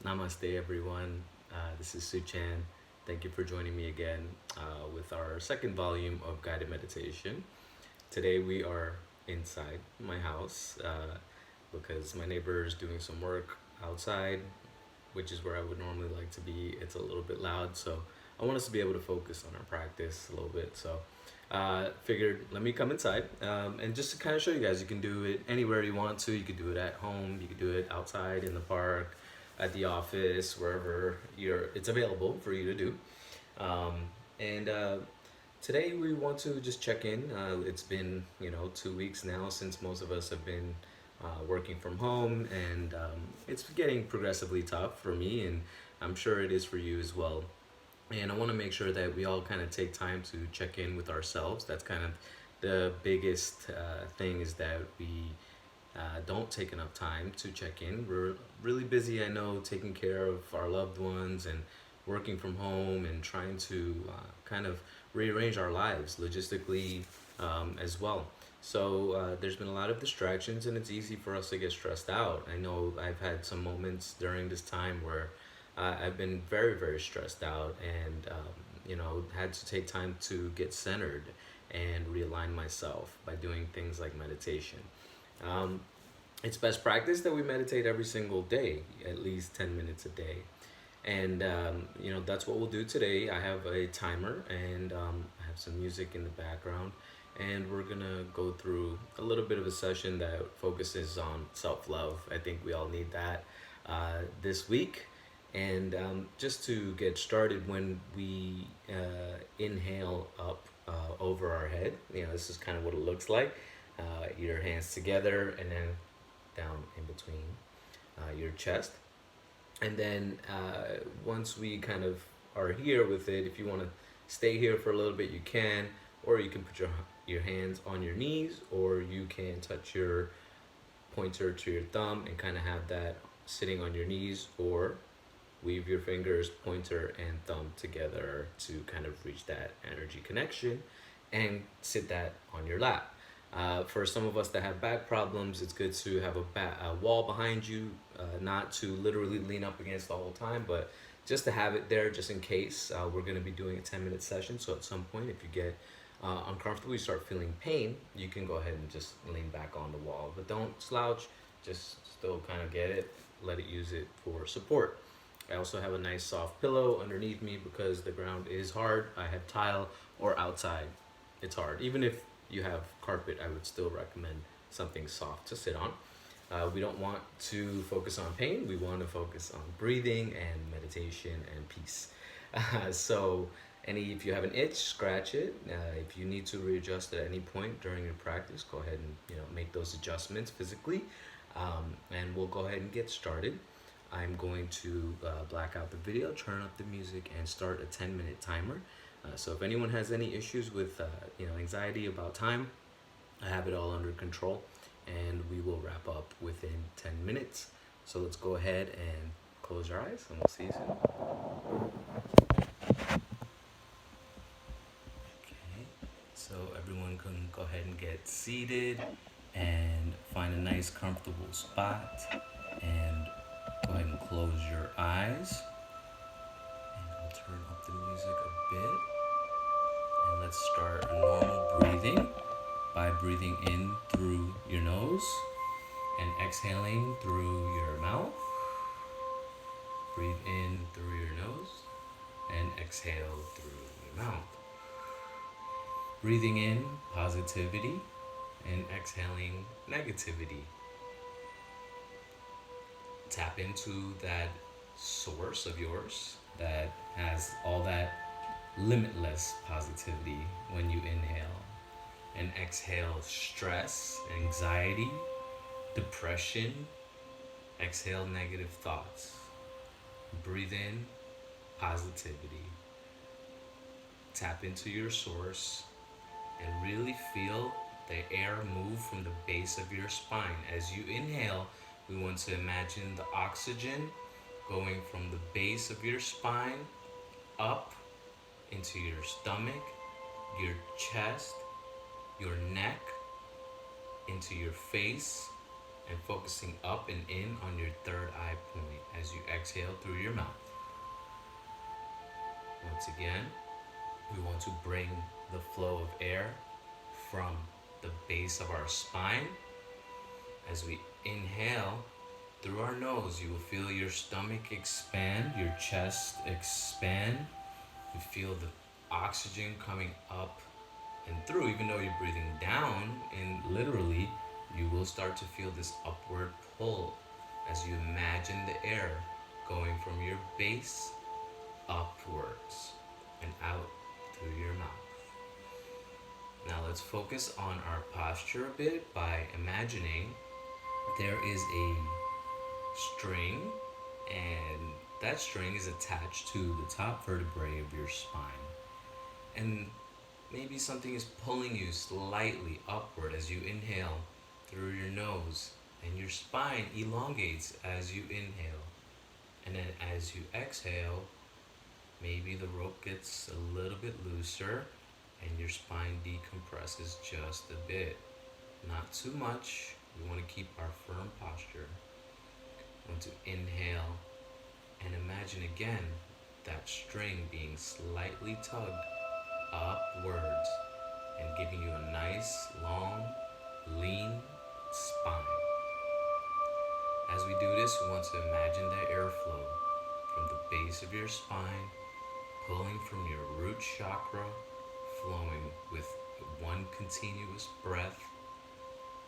Namaste, everyone. This is Su Chan. Thank you for joining me again with our second volume of guided meditation. Today we are inside my house because my neighbor is doing some work outside, which is where I would normally like to be. It's a little bit loud, so I want us to be able to focus on our practice a little bit. So, figured let me come inside and just to kind of show you guys, you can do it anywhere you want to. You could do it at home, you could do it outside in the park, at the office, wherever it's available for you to do. Um, and Today we want to just check in. It's been 2 weeks now since most of us have been working from home, and it's getting progressively tough for me, and I'm sure it is for you as well. And I want to make sure that we all kind of take time to check in with ourselves. That's kind of the biggest thing, is that we don't take enough time to check in. We're really busy, I know, taking care of our loved ones and working from home and trying to kind of rearrange our lives logistically as well. So there's been a lot of distractions, and it's easy for us to get stressed out. I know I've had some moments during this time where I've been very, very stressed out, and had to take time to get centered and realign myself by doing things like meditation. Um, it's best practice that we meditate every single day, at least 10 minutes a day. And that's what we'll do today. I have a timer, and I have some music in the background, and we're gonna go through a little bit of a session that focuses on self-love. I think we all need that this week. And just to get started, when we inhale up over our head, this is kind of what it looks like. Your hands together, and then down in between your chest. And then once we kind of are here with it, if you want to stay here for a little bit, you can, or you can put your hands on your knees, or you can touch your pointer to your thumb and kind of have that sitting on your knees, or weave your fingers, pointer and thumb together to kind of reach that energy connection and sit that on your lap. For some of us that have back problems, it's good to have a wall behind you, not to literally lean up against the whole time, but just to have it there just in case. We're going to be doing a 10-minute session, so at some point, if you get uncomfortable, you start feeling pain, you can go ahead and just lean back on the wall. But don't slouch, just still kind of get it, let it use it for support. I also have a nice soft pillow underneath me because the ground is hard. I have tile, or outside, it's hard. Even if you have carpet, I would still recommend something soft to sit on. We don't want to focus on pain. We want to focus on breathing and meditation and peace. So, if you have an itch, scratch it. If you need to readjust at any point during your practice, go ahead and make those adjustments physically, and we'll go ahead and get started. I'm going to black out the video, turn up the music, and start a 10-minute timer. So if anyone has any issues with anxiety about time, I have it all under control, and we will wrap up within 10 minutes. So let's go ahead and close your eyes, and we'll see you soon. Okay, so everyone can go ahead and get seated and find a nice comfortable spot, and go ahead and close your eyes. And I'll turn up the music a bit. And let's start a normal breathing by breathing in through your nose and exhaling through your mouth. Breathe in through your nose and exhale through your mouth. Breathing in positivity and exhaling negativity. Tap into that source of yours that has all that limitless positivity when you inhale, and exhale stress, anxiety, depression. Exhale negative thoughts. Breathe in positivity. Tap into your source and really feel the air move from the base of your spine. As you inhale, we want to imagine the oxygen going from the base of your spine up into your stomach, your chest, your neck, into your face, and focusing up and in on your third eye point as as you exhale through your mouth. Once again, we want to bring the flow of air from the base of our spine. As we inhale through our nose, you will feel your stomach expand, your chest expand. You feel the oxygen coming up and through. Even though you're breathing down, and literally, you will start to feel this upward pull as you imagine the air going from your base upwards and out through your mouth. Now let's focus on our posture a bit by imagining there is a string, and that string is attached to the top vertebrae of your spine. And maybe something is pulling you slightly upward as you inhale through your nose, and your spine elongates as you inhale. And then as you exhale, maybe the rope gets a little bit looser and your spine decompresses just a bit. Not too much. We want to keep our firm posture. We want to inhale and imagine again that string being slightly tugged upwards and giving you a nice, long, lean spine. As we do this, we want to imagine the airflow from the base of your spine, pulling from your root chakra, flowing with one continuous breath.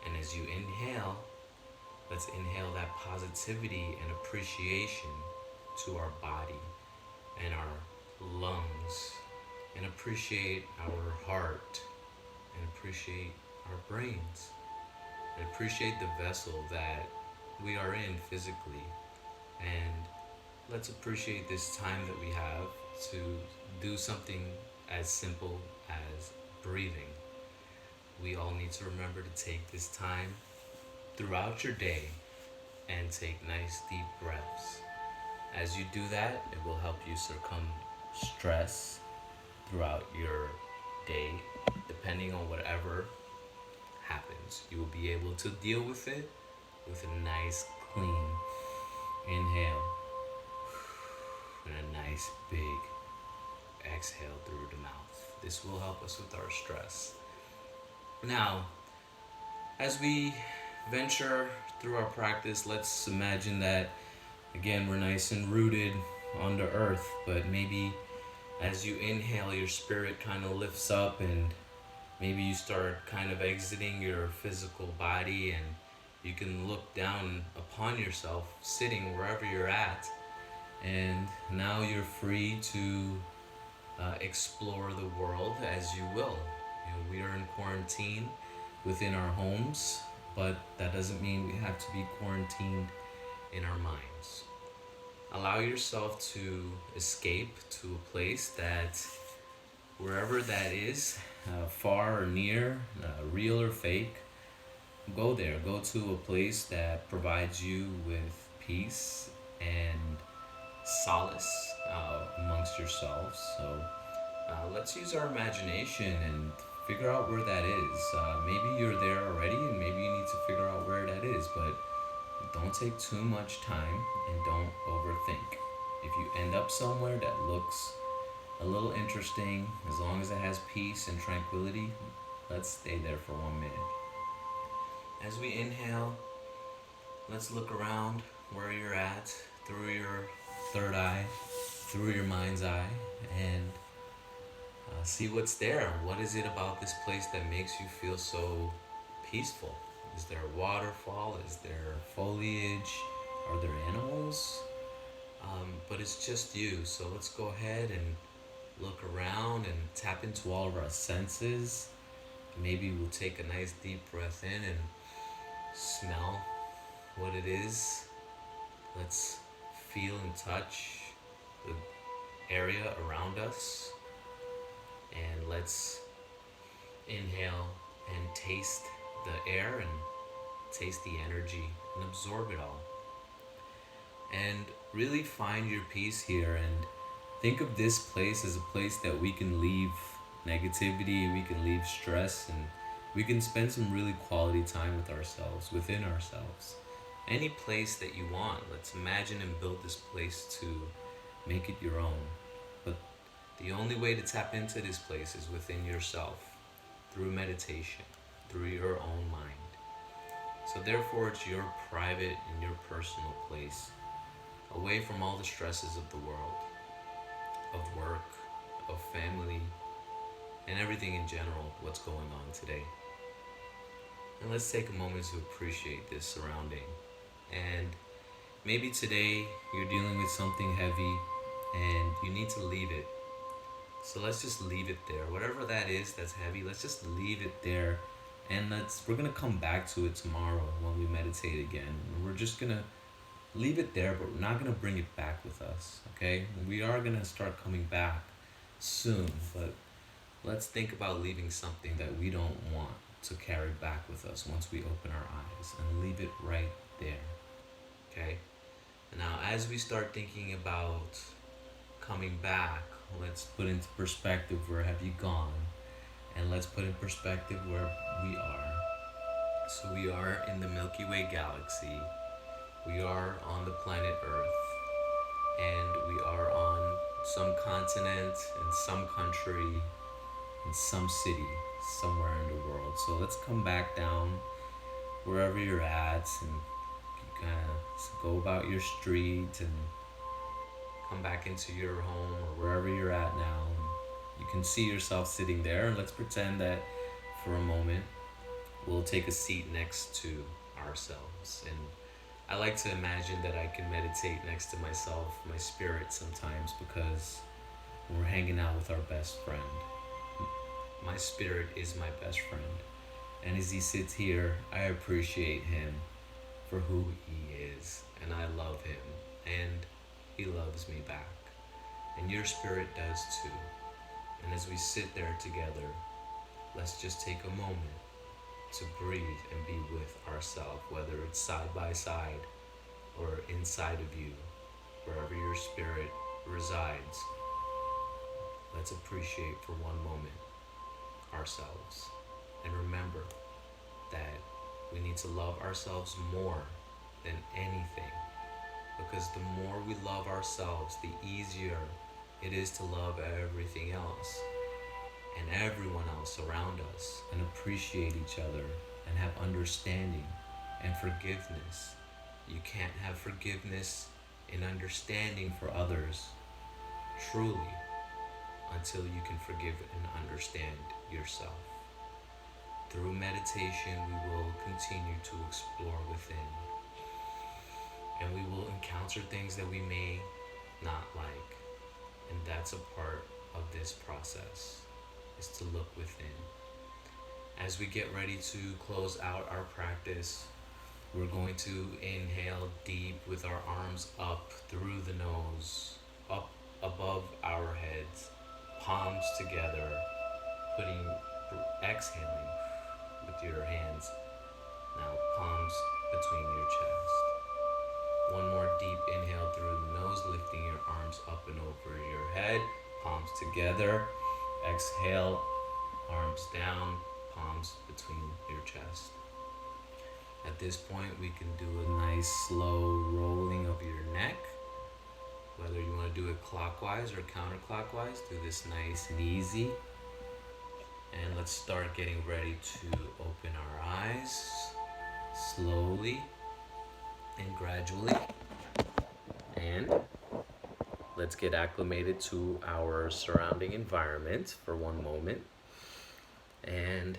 And as you inhale, let's inhale that positivity and appreciation to our body and our lungs, and appreciate our heart, and appreciate our brains, and appreciate the vessel that we are in physically. And let's appreciate this time that we have to do something as simple as breathing. We all need to remember to take this time throughout your day and take nice deep breaths. As you do that, it will help you succumb stress throughout your day. Depending on whatever happens, you will be able to deal with it with a nice clean inhale and a nice big exhale through the mouth. This will help us with our stress. Now, as we venture through our practice, let's imagine that again we're nice and rooted on the earth, but maybe as you inhale, your spirit kind of lifts up, and maybe you start kind of exiting your physical body, and you can look down upon yourself sitting wherever you're at, and now you're free to explore the world as you will. We are in quarantine within our homes, but that doesn't mean we have to be quarantined in our minds. Allow yourself to escape to a place that, wherever that is, far or near, real or fake, go there. Go to a place that provides you with peace and solace amongst yourselves. So let's use our imagination and figure out where that is. Maybe you're there already, and maybe you need to figure out where that is, but don't take too much time and don't overthink. If you end up somewhere that looks a little interesting, as long as it has peace and tranquility, let's stay there for 1 minute. As we inhale, let's look around where you're at, through your third eye, through your mind's eye, and see what's there. What is it about this place that makes you feel so peaceful? Is there a waterfall? Is there foliage? Are there animals? But it's just you. So let's go ahead and look around and tap into all of our senses. Maybe we'll take a nice deep breath in and smell what it is. Let's feel and touch the area around us. And let's inhale and taste the air and taste the energy and absorb it all. And really find your peace here, and think of this place as a place that we can leave negativity, we can leave stress, and we can spend some really quality time with ourselves, within ourselves. any place that you want. Let's imagine and build this place to make it your own. But the only way to tap into this place is within yourself, through meditation, through your own mind. So therefore, it's your private and your personal place, away from all the stresses of the world, of work, of family, and everything in general, what's going on today. And let's take a moment to appreciate this surrounding. And maybe today you're dealing with something heavy and you need to leave it. So let's just leave it there. Whatever that is that's heavy, let's just leave it there. And we're gonna come back to it tomorrow when we meditate again. We're just gonna leave it there, but we're not gonna bring it back with us. Okay? We are gonna start coming back soon, but let's think about leaving something that we don't want to carry back with us once we open our eyes, and leave it right there. Okay? Now, as we start thinking about coming back, let's put into perspective where have you gone, and let's put in perspective where we are. So we are in the Milky Way galaxy. We are on the planet Earth, and we are on some continent, in some country, in some city, somewhere in the world. So let's come back down wherever you're at, and you kind of go about your street and come back into your home or wherever you're at now. You can see yourself sitting there, and let's pretend that for a moment we'll take a seat next to ourselves. And I like to imagine that I can meditate next to myself, my spirit sometimes, because we're hanging out with our best friend. My spirit is my best friend. And as he sits here, I appreciate him for who he is. And I love him. And he loves me back. And your spirit does too. And as we sit there together, let's just take a moment to breathe and be with ourselves, whether it's side by side or inside of you, wherever your spirit resides. Let's appreciate for one moment ourselves, and remember that we need to love ourselves more than anything, because the more we love ourselves, the easier it is to love everything else and everyone else around us, and appreciate each other and have understanding and forgiveness. You can't have forgiveness and understanding for others truly until you can forgive and understand yourself. Through meditation, we will continue to explore within, and we will encounter things that we may not like, and that's a part of this process, is to look within. As we get ready to close out our practice, we're going to inhale deep with our arms up through the nose, up above our heads, palms together, exhaling with your hands, now palms between your chest. One more deep inhale through the nose, lifting your arms up and over your head, palms together. Exhale, arms down, palms between your chest. At this point, we can do a nice slow rolling of your neck. Whether you want to do it clockwise or counterclockwise, do this nice and easy. And let's start getting ready to open our eyes slowly and gradually. And let's get acclimated to our surrounding environment for one moment. And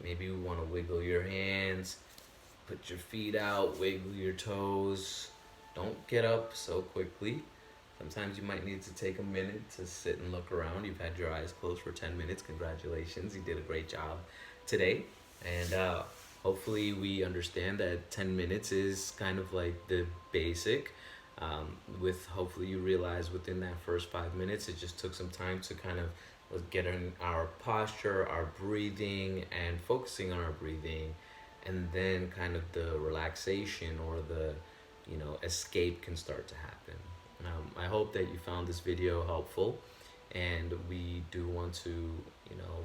maybe you want to wiggle your hands, put your feet out, wiggle your toes. Don't get up so quickly. Sometimes you might need to take a minute to sit and look around. You've had your eyes closed for 10 minutes. Congratulations, you did a great job today. And hopefully we understand that 10 minutes is kind of like the basic. With hopefully you realize within that first 5 minutes, it just took some time to kind of get in our posture, our breathing, and focusing on our breathing. And then kind of the relaxation or the escape can start to happen. I hope that you found this video helpful, and we do want to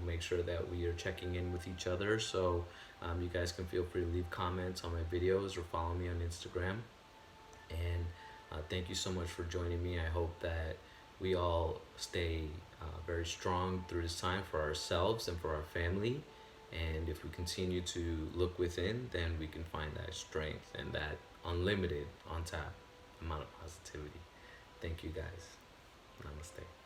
make sure that we are checking in with each other. So you guys can feel free to leave comments on my videos or follow me on Instagram. And thank you so much for joining me. I hope that we all stay very strong through this time for ourselves and for our family. And if we continue to look within, then we can find that strength and that unlimited, on tap amount of positivity. Thank you guys. Namaste.